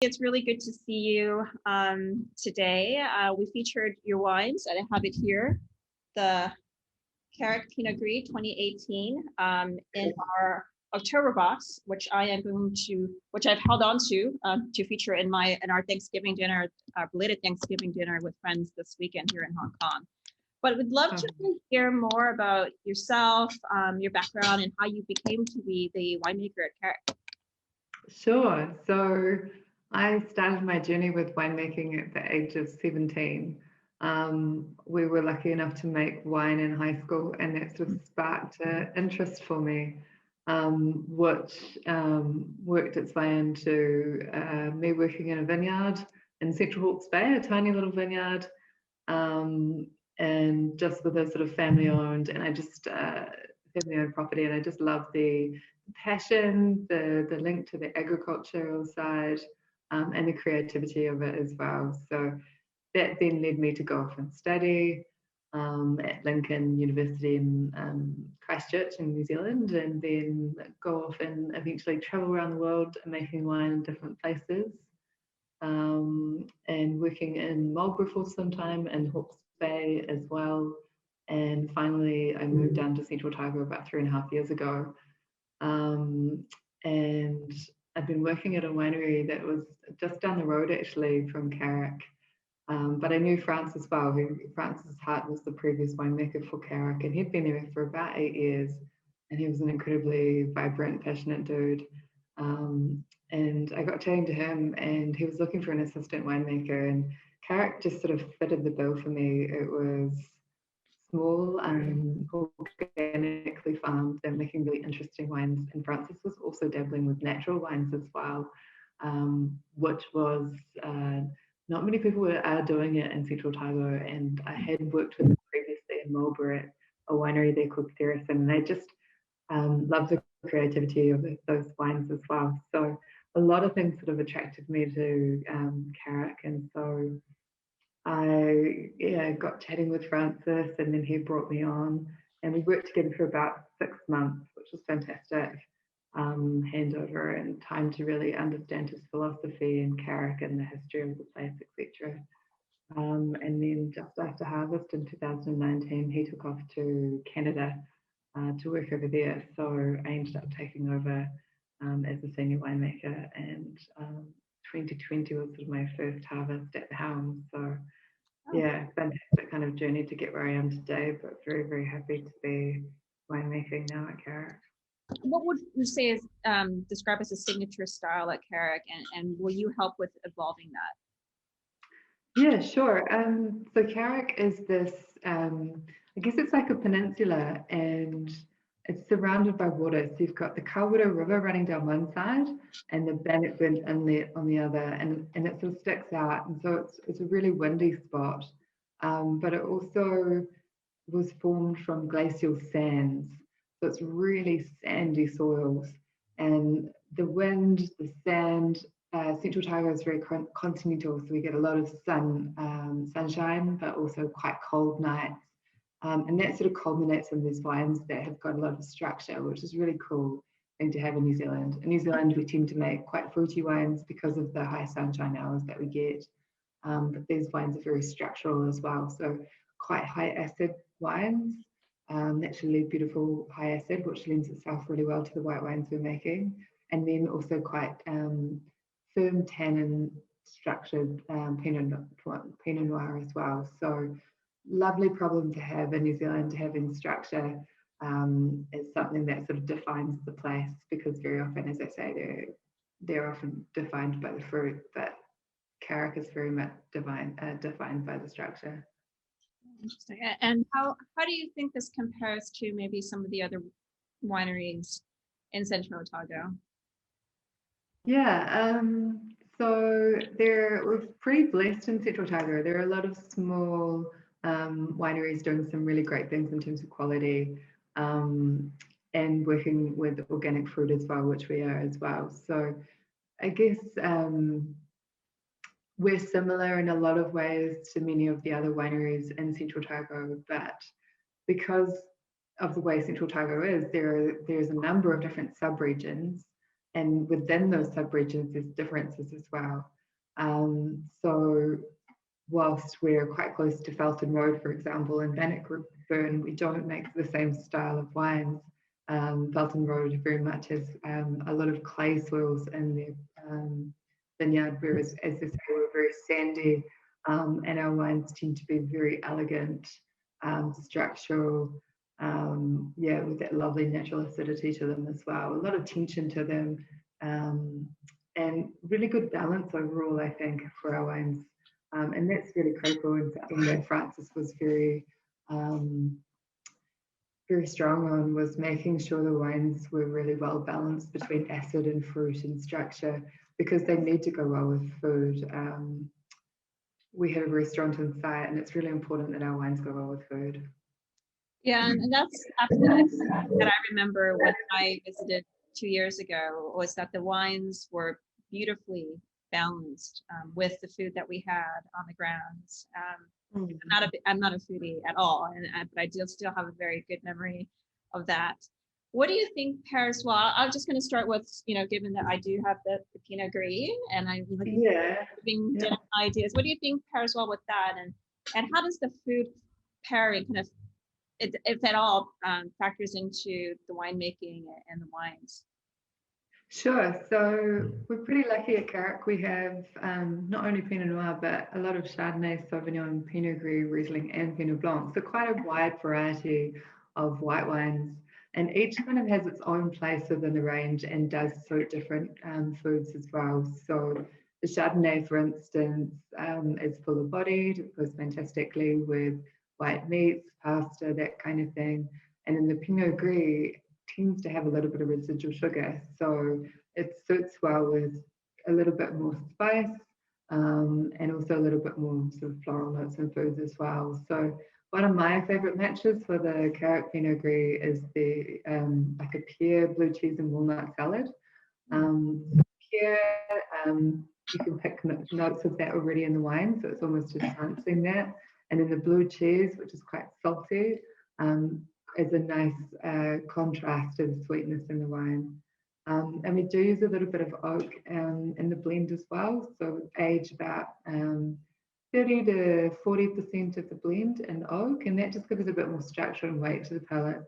It's really good to see you today. We featured your wines, and I have it here, the Carrick Pinot Gris 2018 in our October box, which which I've held on to feature in our Thanksgiving dinner, our belated Thanksgiving dinner with friends this weekend here in Hong Kong. But we'd love to hear more about yourself, your background, and how you became to be the winemaker at Carrick. Sure. So I started my journey with winemaking at the age of 17. We were lucky enough to make wine in high school, and that sort of sparked an interest for me, which worked its way into me working in a vineyard in Central Hawke's Bay, a tiny little vineyard, and just with a sort of family owned, and I just family owned property, and I just love the passion, the link to the agricultural side, and the creativity of it as well. So that then led me to go off and study at Lincoln University in Christchurch in New Zealand, and then go off and eventually travel around the world making wine in different places, and working in Marlborough for some time and Hawke's Bay as well. And finally, I moved down to Central Otago about 3.5 years ago. And I've been working at a winery that was just down the road actually from Carrick. But I knew Francis well. Francis Hart was the previous winemaker for Carrick, and he'd been there for about 8 years. And he was an incredibly vibrant, passionate dude. And I got chatting to him, and he was looking for an assistant winemaker, and Carrick just sort of fitted the bill for me. It was small and organically farmed and making really interesting wines. And Francis was also dabbling with natural wines as well, which was not many people are doing it in Central Otago. And I had worked with them previously in Marlborough at a winery there called Carricks, and they just loved the creativity of those wines as well. So a lot of things sort of attracted me to Carrick, and so I got chatting with Francis, and then he brought me on, and we worked together for about 6 months, which was fantastic. Handover and time to really understand his philosophy and Carrick and the history of the place, etc. And then just after harvest in 2019, he took off to Canada to work over there. So I ended up taking over as a senior winemaker, and 2020 was sort of my first harvest at the helm. So yeah, fantastic kind of journey to get where I am today, but very, very happy to be winemaking now at Carrick. What would you say is described as a signature style at Carrick, and will you help with evolving that? Yeah, sure. So Carrick is this, I guess it's like a peninsula, and it's surrounded by water. So you've got the Kawerau River running down one side and the Bannockburn Inlet on the other, and it sort of sticks out. And so it's a really windy spot, but it also was formed from glacial sands. So it's really sandy soils, and the wind, the sand. Central Otago is very continental, so we get a lot of sunshine, but also quite cold nights. And that sort of culminates in these vines that have got a lot of structure, which is really cool thing to have in New Zealand. In New Zealand, we tend to make quite fruity wines because of the high sunshine hours that we get. But these wines are very structural as well. So quite high acid wines, naturally beautiful high acid, which lends itself really well to the white wines we're making. And then also quite firm tannin structured Pinot Noir as well. So lovely problem to have in New Zealand. Having structure is something that sort of defines the place, because very often, as I say, they're often defined by the fruit, but Carrick is very much defined by the structure. Interesting. And how do you think this compares to maybe some of the other wineries in Central Otago? Yeah, so we're pretty blessed in Central Otago. There are a lot of small wineries doing some really great things in terms of quality, and working with organic fruit as well, which we are as well. So I guess we're similar in a lot of ways to many of the other wineries in Central Otago, but because of the way Central Otago is, there's a number of different sub-regions, and within those sub-regions, there's differences as well. So whilst we're quite close to Felton Road, for example, in Bannockburn, we don't make the same style of wines. Felton Road very much has a lot of clay soils in their vineyard, whereas, as they say, we're very sandy, and our wines tend to be very elegant, structural, yeah, with that lovely natural acidity to them as well. A lot of tension to them, and really good balance overall, I think, for our wines. And that's really critical and something that Francis was very strong on, was making sure the wines were really well balanced between acid and fruit and structure, because they need to go well with food. We have a restaurant in sight, and it's really important that our wines go well with food. Yeah, and that's absolutely that I remember when I visited 2 years ago, was that the wines were beautifully balanced with the food that we had on the grounds. I'm not a foodie at all, but I do still have a very good memory of that. What do you think, Paris? Well, I'm just going to start with, given that I do have the Pinot Gris, and I'm looking giving dinner ideas. What do you think, Paris? Well, with that, and how does the food pairing kind of, if at all, factors into the winemaking and the wines? Sure. So we're pretty lucky at Carrick. We have not only Pinot Noir, but a lot of Chardonnay, Sauvignon, Pinot Gris, Riesling, and Pinot Blanc. So quite a wide variety of white wines. And each kind of has its own place within the range and does suit different foods as well. So the Chardonnay, for instance, is fuller bodied. It goes fantastically with white meats, pasta, that kind of thing. And then the Pinot Gris tends to have a little bit of residual sugar, so it suits well with a little bit more spice, and also a little bit more sort of floral notes and foods as well. So one of my favorite matches for the Carrick Pinot Gris is the like a pear, blue cheese and walnut salad. Pear, you can pick notes of that already in the wine, so it's almost enhancing that. And then the blue cheese, which is quite salty, is a nice contrast of sweetness in the wine. And we do use a little bit of oak in the blend as well. So age about 30 to 40% of the blend in oak, and that just gives a bit more structure and weight to the palate,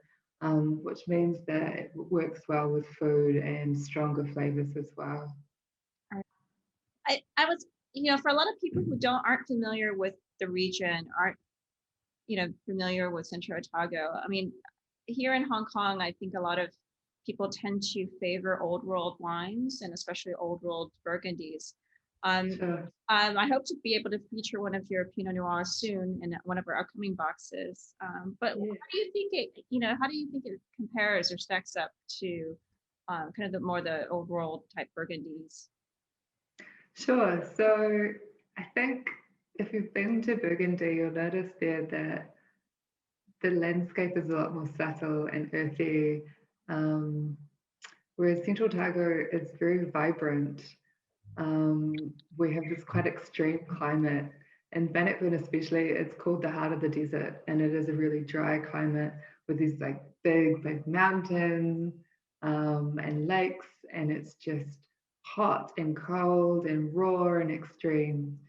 which means that it works well with food and stronger flavors as well. I was, for a lot of people who aren't familiar with the region, aren't familiar with Central Otago. I mean, here in Hong Kong, I think a lot of people tend to favor old world wines, and especially old world Burgundies. Sure. I hope to be able to feature one of your Pinot Noir soon in one of our upcoming boxes. But how do you think it compares or stacks up to kind of the old world type Burgundies? Sure. So I think if you've been to Burgundy, you'll notice there that the landscape is a lot more subtle and earthy, whereas Central Otago is very vibrant. We have this quite extreme climate. In Bannockburn especially, it's called the heart of the desert, and it is a really dry climate with these like big mountains and lakes, and it's just hot and cold and raw and extreme.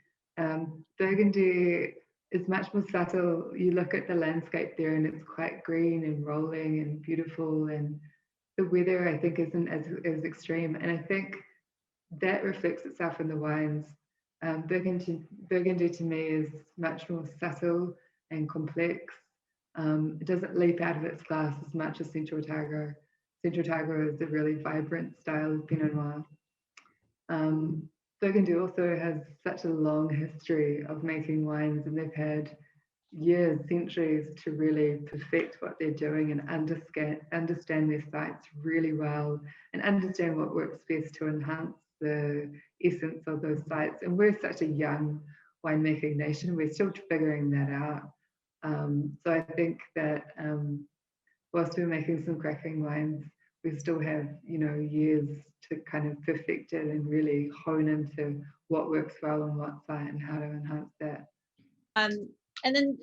Burgundy is much more subtle. You look at the landscape there, and it's quite green and rolling and beautiful, and the weather, I think, isn't as extreme. And I think that reflects itself in the wines. Burgundy to me is much more subtle and complex. It doesn't leap out of its glass as much as Central Otago. Central Otago is a really vibrant style of Pinot Noir. Burgundy also has such a long history of making wines, and they've had years, centuries to really perfect what they're doing and understand their sites really well, and understand what works best to enhance the essence of those sites. And we're such a young winemaking nation, we're still figuring that out. So I think that whilst we're making some cracking wines, we still have, years to kind of perfect it and really hone into what works well on what site and how to enhance that. And then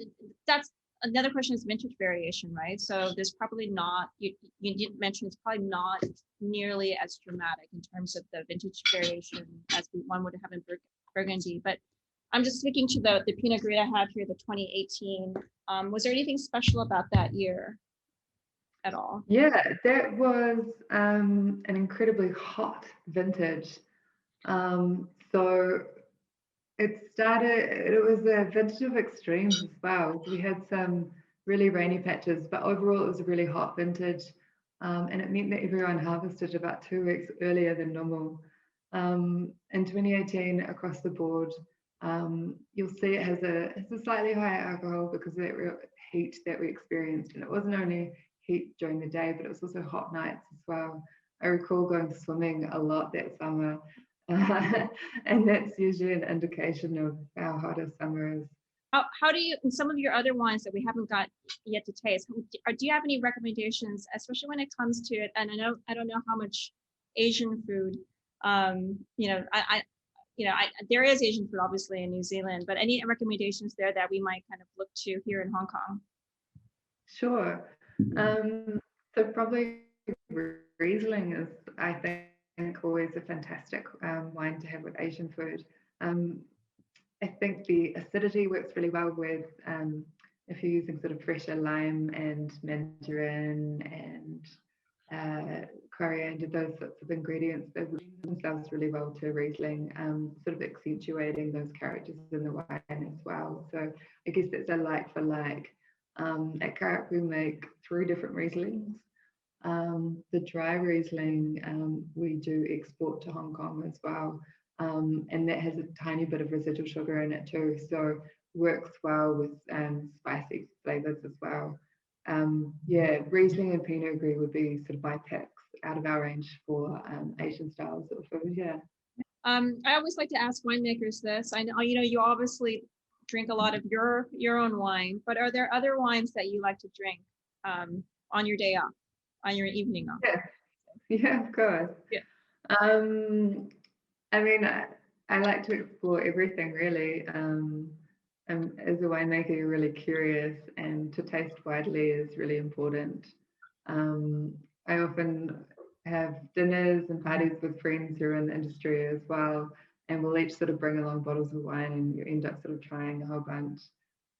that's another question is vintage variation, right? So there's probably not, you did mention it's probably not nearly as dramatic in terms of the vintage variation as one would have in Burgundy. But I'm just sticking to the Pinot Gris I have here, the 2018. Was there anything special about that year at all? Yeah, that was an incredibly hot vintage. So it was a vintage of extremes as well. We had some really rainy patches, but overall it was a really hot vintage. And it meant that everyone harvested about 2 weeks earlier than normal. In 2018, across the board, you'll see it's a slightly higher alcohol because of that real heat that we experienced. And it wasn't only heat during the day, but it was also hot nights as well. I recall going swimming a lot that summer, and that's usually an indication of how hot a summer is. How do you, in some of your other wines that we haven't got yet to taste, do you have any recommendations, especially when it comes to it? And I don't know how much Asian food, there is Asian food obviously in New Zealand, but any recommendations there that we might kind of look to here in Hong Kong? Sure. So probably Riesling is, I think, always a fantastic wine to have with Asian food. I think the acidity works really well with if you're using sort of fresher lime and mandarin and coriander, those sorts of ingredients, they lend themselves really well to Riesling, sort of accentuating those characters in the wine as well. So I guess it's a like for like. At Carrick, we make 3 different Rieslings. The dry Riesling we do export to Hong Kong as well, and that has a tiny bit of residual sugar in it too, so works well with spicy flavors as well. Yeah, Riesling and Pinot Gris would be sort of my picks out of our range for Asian styles of food. Yeah. I always like to ask winemakers this. I know you obviously drink a lot of your own wine, but are there other wines that you like to drink on your day off, on your evening off? Yeah, of course. Yeah. I mean, I like to explore everything really. And as a winemaker, you're really curious, and to taste widely is really important. I often have dinners and parties with friends who are in the industry as well, and we'll each sort of bring along bottles of wine, and you end up sort of trying a whole bunch.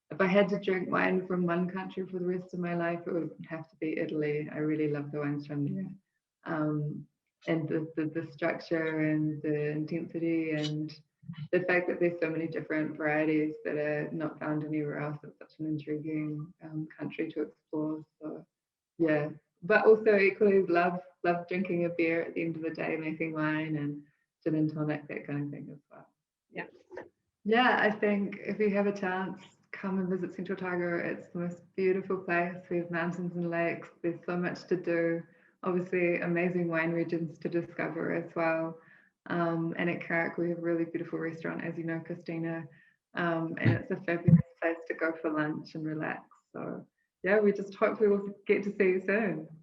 If I had to drink wine from one country for the rest of my life, it would have to be Italy. I really love the wines from there. And the structure and the intensity and the fact that there's so many different varieties that are not found anywhere else. It's such an intriguing country to explore. So yeah, but also equally love drinking a beer at the end of the day, making wine and gin and tonic, that kind of thing as well. Yeah. Yeah, I think if you have a chance, come and visit Central Otago. It's the most beautiful place. We have mountains and lakes. There's so much to do. Obviously, amazing wine regions to discover as well. And at Carrick, we have a really beautiful restaurant, as you know, Christina. And it's a fabulous place to go for lunch and relax. So yeah, we just hope we will get to see you soon.